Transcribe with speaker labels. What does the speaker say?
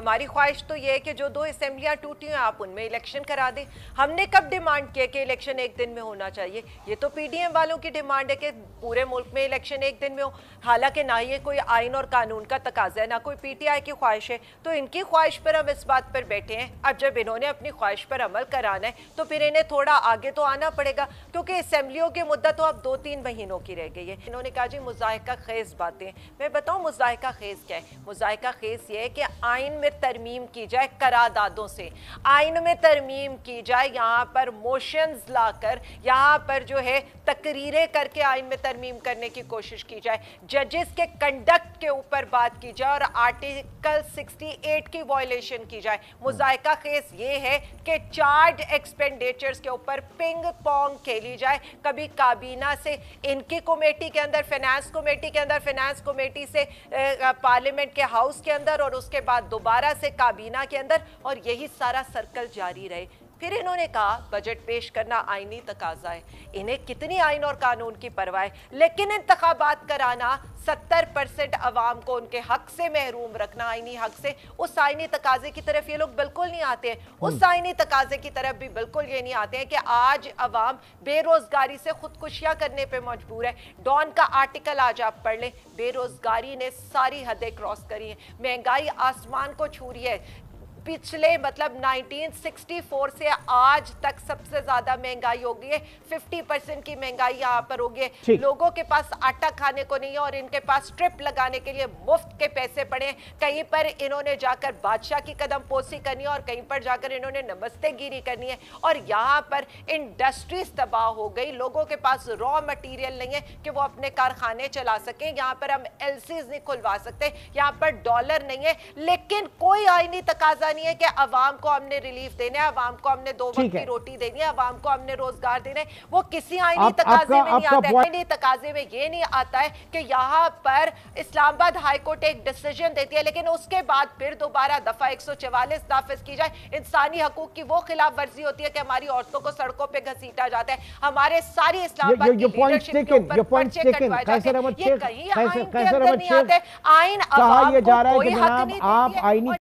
Speaker 1: हमारी ख्वाहिश तो ये है कि जो 2 असेंबलियां टूटी हैं आप उनमें इलेक्शन करा दें। हमने कब डिमांड किया कि इलेक्शन एक दिन में होना चाहिए? ये तो पीडीएम वालों की डिमांड है कि पूरे मुल्क में इलेक्शन एक दिन में हो। हालांकि ना ये कोई आइन और कानून का तकाजा है, ना कोई पीटीआई की ख्वाहिश है। तो इनकी ख्वाहिश पर हम इस बात पर बैठे हैं। अब जब इन्होंने अपनी ख्वाहिश पर अमल कराना है तो फिर इन्हें थोड़ा आगे तो आना पड़ेगा, क्योंकि असेंबलियों की मुद्दत तो अब 2-3 महीनों की रह गई है। इन्होंने कहा जी मुज़ाहिका खेज बातें। मैं बताऊं मुज़ाहिका खेज क्या है? मुज़ाहिका खेज ये है कि आइन में तरमीम की जाए करारदादों से, आइन में तरमीम की जाए, यहाँ पर मोशंस लाकर यहाँ पर जो है तकरीरें करके आइन में तरमीम करने की कोशिश की जाए, जजेस के कंडक्ट के ऊपर बात की जाए और आर्टिकल 68 की वायलेशन की जाए। मुज़ाहिका खेज ये है कि चार्ज एक्सपेंडिचर्स के ऊपर पिंग पोंग खेली जाए, कभी काबीना से इनकी कमेटी के अंदर, फाइनेंस कमेटी के अंदर, फाइनेंस कमेटी से पार्लियामेंट के हाउस के अंदर और उसके बाद दोबारा से काबीना के अंदर, और यही सारा सर्कल जारी रहे। फिर इन्होंने कहा बजट पेश करना आईनी तकाजा है। इन्हें कितनी आइन और कानून की परवाह है, लेकिन इंतखाबात कराना, 70% अवाम को उनके हक से महरूम रखना, आईनी हक से, उस आईनी तकाजे की तरफ ये लोग बिल्कुल नहीं आते हैं। उस आईनी तकाजे की तरफ भी बिल्कुल ये नहीं आते हैं कि आज अवाम बेरोजगारी से खुदकुशियां करने पे मजबूर है। डॉन का आर्टिकल आज आप पढ़ लें, बेरोजगारी ने सारी हदें क्रॉस करी हैं, महंगाई आसमान को छू रही है। पिछले मतलब 1964 से आज तक सबसे ज्यादा महंगाई हो गई है, 50% की महंगाई यहाँ पर हो गई है। लोगों के पास आटा खाने को नहीं है और इनके पास स्ट्रिप लगाने के लिए मुफ्त के पैसे पड़े हैं। कहीं पर इन्होंने जाकर बादशाह की कदम पोसी करनी है और कहीं पर जाकर इन्होंने नमस्तेगिरी करनी है, और यहाँ पर इंडस्ट्रीज तबाह हो गई। लोगों के पास रॉ मटीरियल नहीं है कि वो अपने कारखाने चला सकें। यहाँ पर हम एलसीज नहीं खुलवा सकते, यहाँ पर डॉलर नहीं है, लेकिन कोई आईनी तकाजा नहीं है कि अवाम को हमने रिलीफ देना है, अवाम को हमने 2 वक्त की रोटी देनी है, अवाम को हमने रोजगार देना है। वो किसी आईनी तकाजे में नहीं आता है। आईनी तकाजे में ये नहीं आता है कि यहाँ पर इस्लामाबाद हाई कोर्ट एक डिसीजन देती है, लेकिन उसके बाद फिर दोबारा दफा 144 नाफिज की जाए। इंसानी हकूक की वो खिलाफ वर्जी होती है कि हमारी औरतों को सड़कों पे घसीटा जाता है, हमारे सारी इस्लामाबाद की लीडरशिप के ऊपर पर्चे कटवाए जाते हैं। ये कहीं आइन के अंदर नहीं आता है। आइन अवाम को कोई हक नहीं देती है।